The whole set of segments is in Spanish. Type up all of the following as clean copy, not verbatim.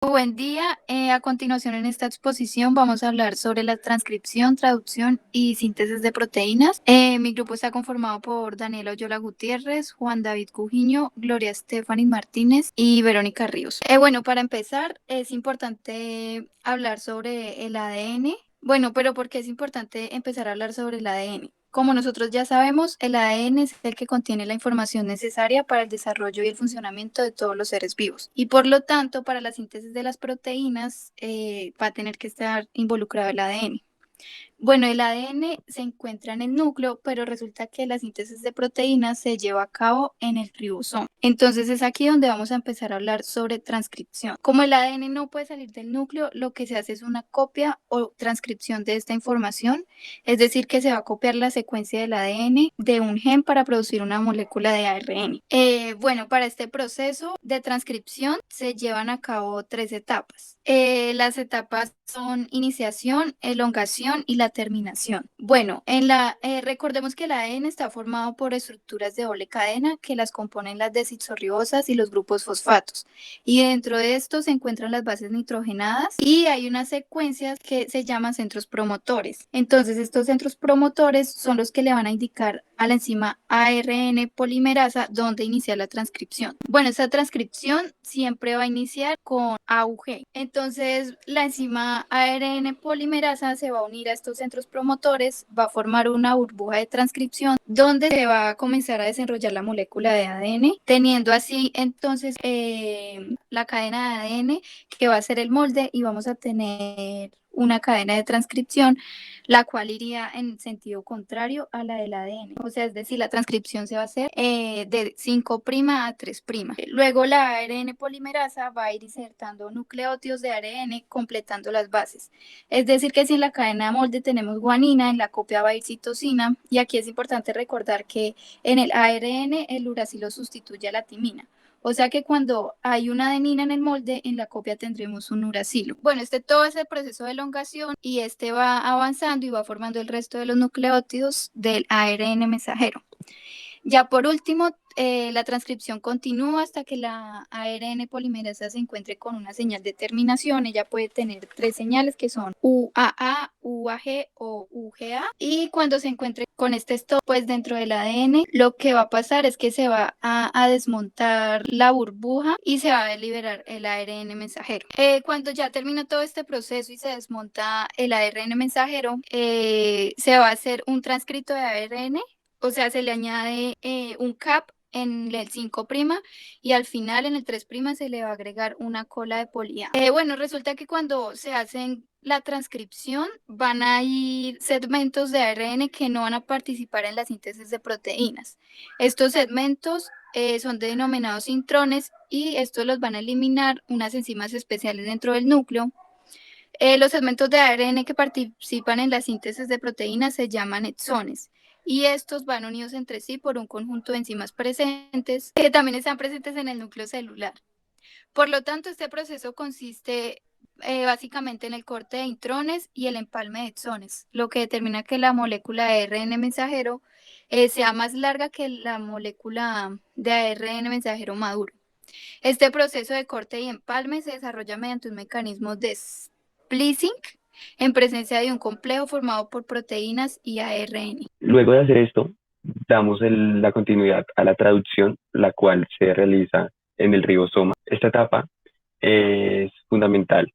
Buen día. A continuación en esta exposición vamos a hablar sobre la transcripción, traducción y síntesis de proteínas. Mi grupo está conformado por Daniela Oyola Gutiérrez, Juan David Cujiño, Gloria Estefany Martínez y Verónica Ríos. Bueno, para empezar es importante hablar sobre el ADN. Bueno, pero ¿por qué es importante empezar a hablar sobre el ADN? Como nosotros ya sabemos, el ADN es el que contiene la información necesaria para el desarrollo y el funcionamiento de todos los seres vivos. Y por lo tanto, para la síntesis de las proteínas, va a tener que estar involucrado el ADN. Bueno, el ADN se encuentra en el núcleo, pero resulta que la síntesis de proteínas se lleva a cabo en el ribosoma. Entonces es aquí donde vamos a empezar a hablar sobre transcripción. Como el ADN no puede salir del núcleo, lo que se hace es una copia o transcripción de esta información, es decir, que se va a copiar la secuencia del ADN de un gen para producir una molécula de ARN. Bueno, para este proceso de transcripción se llevan a cabo tres etapas. Las etapas son iniciación, elongación y la terminación. Bueno, recordemos que el ADN está formado por estructuras de doble cadena que las componen las desoxirribosas y los grupos fosfatos. Y dentro de estos se encuentran las bases nitrogenadas y hay unas secuencias que se llaman centros promotores. Entonces, estos centros promotores son los que le van a indicar a la enzima ARN polimerasa dónde iniciar la transcripción. Bueno, esta transcripción siempre va a iniciar con AUG. Entonces, la enzima ARN polimerasa se va a unir a estos centros promotores, va a formar una burbuja de transcripción donde se va a comenzar a desarrollar la molécula de ADN, teniendo así entonces la cadena de ADN que va a ser el molde y vamos a tener una cadena de transcripción, la cual iría en sentido contrario a la del ADN. O sea, es decir, la transcripción se va a hacer de 5' a 3'. Luego la ARN polimerasa va a ir insertando nucleótidos de ARN completando las bases. Es decir, que si en la cadena de molde tenemos guanina, en la copia va a ir citosina. Y aquí es importante recordar que en el ARN el uracilo sustituye a la timina. O sea que cuando hay una adenina en el molde, en la copia tendremos un uracilo. Bueno, todo es el proceso de elongación y este va avanzando y va formando el resto de los nucleótidos del ARN mensajero. Ya por último, la transcripción continúa hasta que la ARN polimerasa se encuentre con una señal de terminación. Ella puede tener tres señales que son UAA, UAG o UGA. Y cuando se encuentre con este stop, pues dentro del ADN, lo que va a pasar es que se va a desmontar la burbuja y se va a liberar el ARN mensajero. Cuando ya termina todo este proceso y se desmonta el ARN mensajero, se va a hacer un transcrito de ARN, o sea, se le añade un cap en el 5' y al final en el 3' se le va a agregar una cola de poliá. Bueno, resulta que cuando se hacen la transcripción van a ir segmentos de ARN que no van a participar en la síntesis de proteínas. Estos segmentos son denominados intrones y estos los van a eliminar unas enzimas especiales dentro del núcleo. Los segmentos de ARN que participan en la síntesis de proteínas se llaman exones y estos van unidos entre sí por un conjunto de enzimas presentes que también están presentes en el núcleo celular. Por lo tanto, este proceso consiste básicamente en el corte de intrones y el empalme de exones, lo que determina que la molécula de ARN mensajero sea más larga que la molécula de ARN mensajero maduro. Este proceso de corte y empalme se desarrolla mediante un mecanismo de splicing en presencia de un complejo formado por proteínas y ARN. Luego de hacer esto, damos la continuidad a la traducción, la cual se realiza en el ribosoma. Esta etapa es fundamental,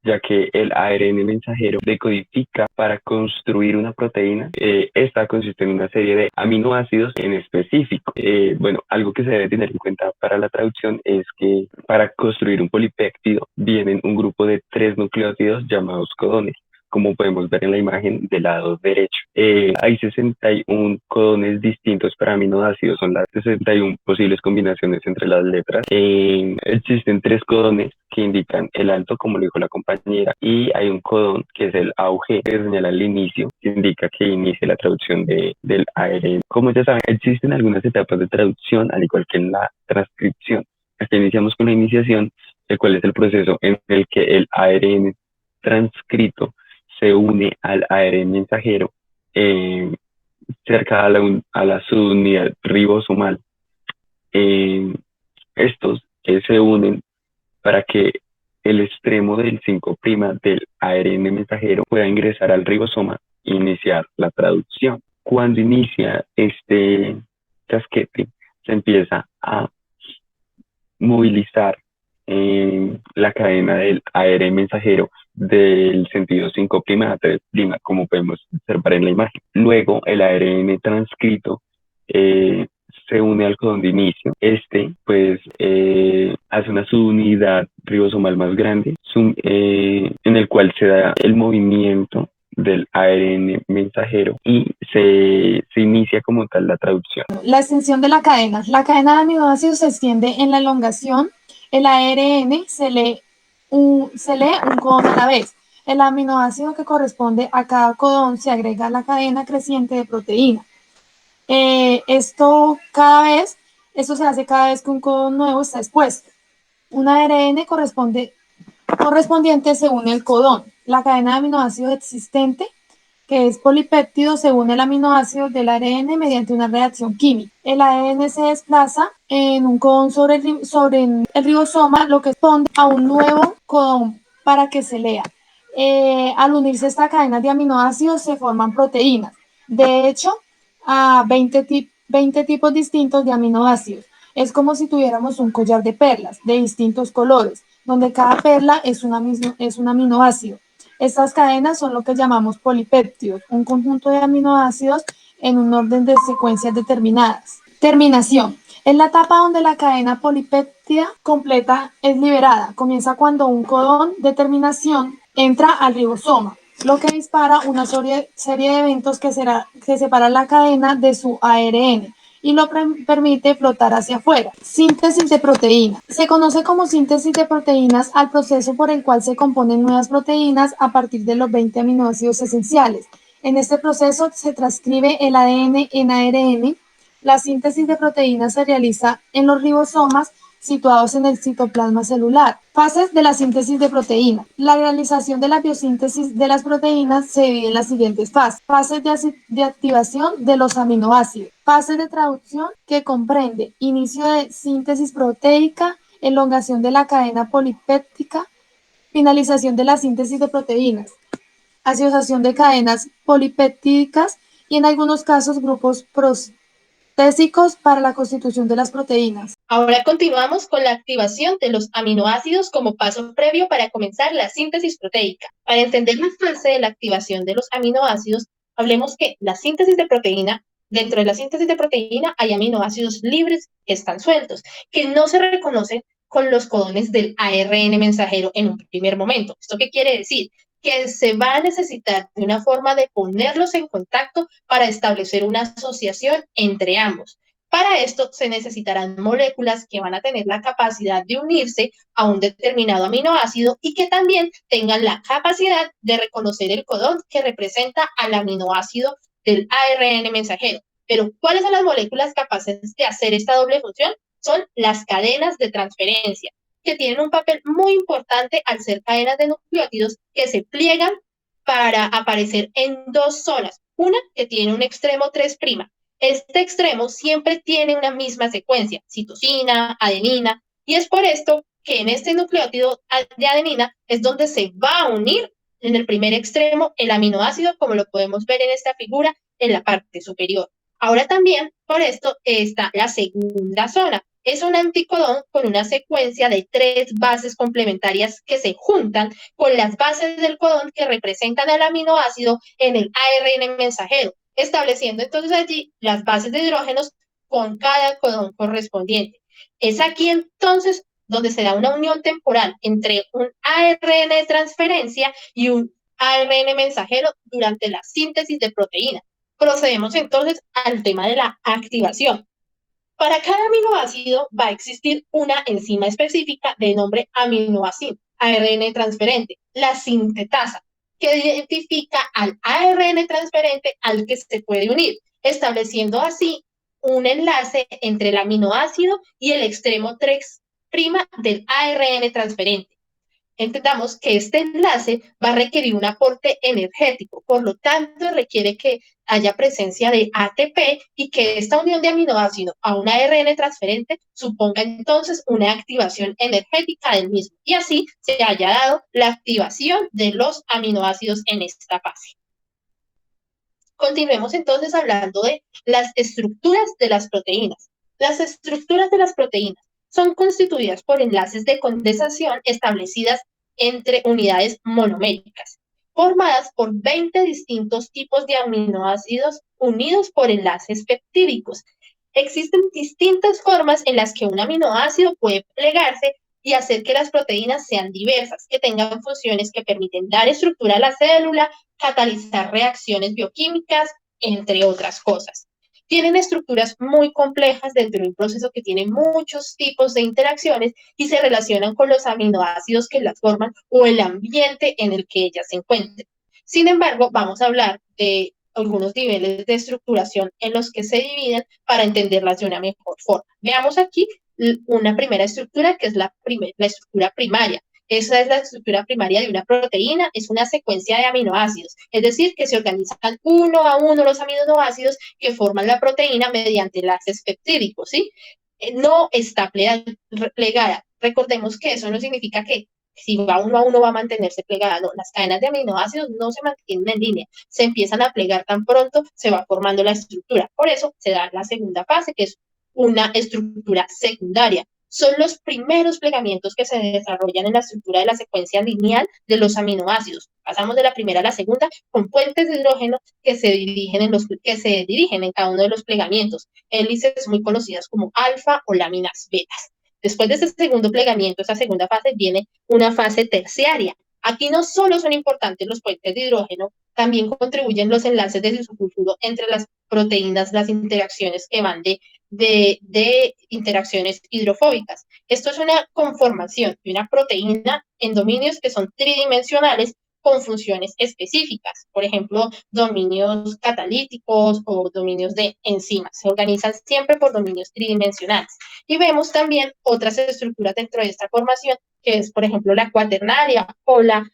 ya que el ARN mensajero decodifica para construir una proteína. Esta consiste en una serie de aminoácidos en específico. Bueno, algo que se debe tener en cuenta para la traducción es que para construir un polipéptido vienen un grupo de 3 nucleótidos llamados codones, como podemos ver en la imagen del lado derecho. Hay 61 codones distintos para aminoácidos, son las 61 posibles combinaciones entre las letras. Existen 3 codones que indican el alto, como lo dijo la compañera, y hay un codón que es el AUG, que señala el inicio, que indica que inicia la traducción del ARN. Como ya saben, existen algunas etapas de traducción, al igual que en la transcripción. Aquí iniciamos con la iniciación, el cual es el proceso en el que el ARN transcrito se une al ARN mensajero cerca a la subunidad ribosomal. Estos se unen para que el extremo del 5' del ARN mensajero pueda ingresar al ribosoma e iniciar la traducción. Cuando inicia este casquete, se empieza a movilizar la cadena del ARN mensajero del sentido 5' a 3', como podemos observar en la imagen. Luego, el ARN transcrito se une al codón de inicio. Pues, hace una subunidad ribosomal más grande, en el cual se da el movimiento del ARN mensajero y se inicia como tal la traducción. La extensión de la cadena. La cadena de aminoácidos se extiende en la elongación. El ARN se lee un codón a la vez. El aminoácido que corresponde a cada codón se agrega a la cadena creciente de proteína. Esto se hace cada vez que un codón nuevo está expuesto. Un ARN correspondiente se une al codón. La cadena de aminoácidos existente, que es polipéptido, se une al aminoácido del ARN mediante una reacción química. El ARN se desplaza en un codón sobre el ribosoma, lo que responde a un nuevo codón para que se lea. Al unirse esta cadena de aminoácidos se forman proteínas. De hecho, a 20 tipos distintos de aminoácidos. Es como si tuviéramos un collar de perlas de distintos colores, donde cada perla es un aminoácido. Estas cadenas son lo que llamamos polipéptidos, un conjunto de aminoácidos en un orden de secuencias determinadas. Terminación. Es la etapa donde la cadena polipéptida completa es liberada. Comienza cuando un codón de terminación entra al ribosoma, lo que dispara una serie de eventos que separan la cadena de su ARN y lo permite flotar hacia afuera. Síntesis de proteínas. Se conoce como síntesis de proteínas al proceso por el cual se componen nuevas proteínas a partir de los 20 aminoácidos esenciales. En este proceso se transcribe el ADN en ARN. La síntesis de proteínas se realiza en los ribosomas situados en el citoplasma celular. Fases de la síntesis de proteínas. La realización de la biosíntesis de las proteínas se divide en las siguientes fases. Fases de activación de los aminoácidos. Fase de traducción, que comprende inicio de síntesis proteica, elongación de la cadena polipéptica, finalización de la síntesis de proteínas, asociación de cadenas polipeptídicas y en algunos casos grupos prostéticos para la constitución de las proteínas. Ahora continuamos con la activación de los aminoácidos como paso previo para comenzar la síntesis proteica. Para entender la fase de la activación de los aminoácidos, hablemos que la síntesis de proteína, dentro de la síntesis de proteína hay aminoácidos libres que están sueltos, que no se reconocen con los codones del ARN mensajero en un primer momento. ¿Esto qué quiere decir? Que se va a necesitar de una forma de ponerlos en contacto para establecer una asociación entre ambos. Para esto se necesitarán moléculas que van a tener la capacidad de unirse a un determinado aminoácido y que también tengan la capacidad de reconocer el codón que representa al aminoácido del ARN mensajero. Pero, ¿cuáles son las moléculas capaces de hacer esta doble función? Son las cadenas de transferencia, que tienen un papel muy importante al ser cadenas de nucleótidos que se pliegan para aparecer en dos zonas. Una que tiene un extremo 3'. Este extremo siempre tiene una misma secuencia, citosina, adenina, y es por esto que en este nucleótido de adenina es donde se va a unir en el primer extremo el aminoácido, como lo podemos ver en esta figura en la parte superior. Ahora también, por esto, está la segunda zona. Es un anticodón con una secuencia de 3 bases complementarias que se juntan con las bases del codón que representan al aminoácido en el ARN mensajero, estableciendo entonces allí las bases de hidrógenos con cada codón correspondiente. Es aquí entonces donde se da una unión temporal entre un ARN de transferencia y un ARN mensajero durante la síntesis de proteína. Procedemos entonces al tema de la activación. Para cada aminoácido va a existir una enzima específica de nombre aminoácido, ARN transferente, la sintetasa, que identifica al ARN transferente al que se puede unir, estableciendo así un enlace entre el aminoácido y el extremo 3' del ARN transferente. Entendamos que este enlace va a requerir un aporte energético, por lo tanto requiere que haya presencia de ATP y que esta unión de aminoácido a un ARN transferente suponga entonces una activación energética del mismo y así se haya dado la activación de los aminoácidos en esta fase. Continuemos entonces hablando de las estructuras de las proteínas. Las estructuras de las proteínas son constituidas por enlaces de condensación establecidas entre unidades monoméricas, formadas por 20 distintos tipos de aminoácidos unidos por enlaces peptídicos. Existen distintas formas en las que un aminoácido puede plegarse y hacer que las proteínas sean diversas, que tengan funciones que permiten dar estructura a la célula, catalizar reacciones bioquímicas, entre otras cosas. Tienen estructuras muy complejas dentro de un proceso que tiene muchos tipos de interacciones y se relacionan con los aminoácidos que las forman o el ambiente en el que ellas se encuentren. Sin embargo, vamos a hablar de algunos niveles de estructuración en los que se dividen para entenderlas de una mejor forma. Veamos aquí una primera estructura que es la estructura primaria. Esa es la estructura primaria de una proteína, es una secuencia de aminoácidos, es decir, que se organizan uno a uno los aminoácidos que forman la proteína mediante enlaces peptídicos, ¿sí? No está plegada. Recordemos que eso no significa que si va uno a uno va a mantenerse plegada, no, las cadenas de aminoácidos no se mantienen en línea, se empiezan a plegar tan pronto se va formando la estructura. Por eso se da la segunda fase, que es una estructura secundaria. Son los primeros plegamientos que se desarrollan en la estructura de la secuencia lineal de los aminoácidos. Pasamos de la primera a la segunda con puentes de hidrógeno que se dirigen en cada uno de los plegamientos. Hélices muy conocidas como alfa o láminas betas. Después de ese segundo plegamiento, esa segunda fase, viene una fase terciaria. Aquí no solo son importantes los puentes de hidrógeno, también contribuyen los enlaces de disulfuro entre las proteínas, las interacciones que van de interacciones hidrofóbicas. Esto es una conformación de una proteína en dominios que son tridimensionales con funciones específicas, por ejemplo, dominios catalíticos o dominios de enzimas. Se organizan siempre por dominios tridimensionales. Y vemos también otras estructuras dentro de esta formación, que es, por ejemplo, la cuaternaria o la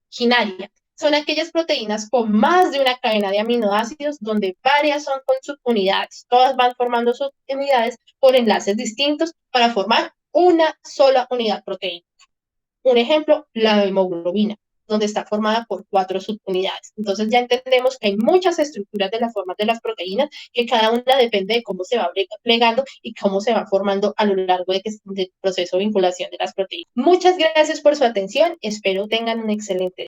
quinaria. Son aquellas proteínas con más de una cadena de aminoácidos donde varias son con subunidades. Todas van formando subunidades por enlaces distintos para formar una sola unidad proteínica. Un ejemplo, la hemoglobina, donde está formada por 4 subunidades. Entonces ya entendemos que hay muchas estructuras de las formas de las proteínas, que cada una depende de cómo se va plegando y cómo se va formando a lo largo del proceso de vinculación de las proteínas. Muchas gracias por su atención. Espero tengan un excelente día.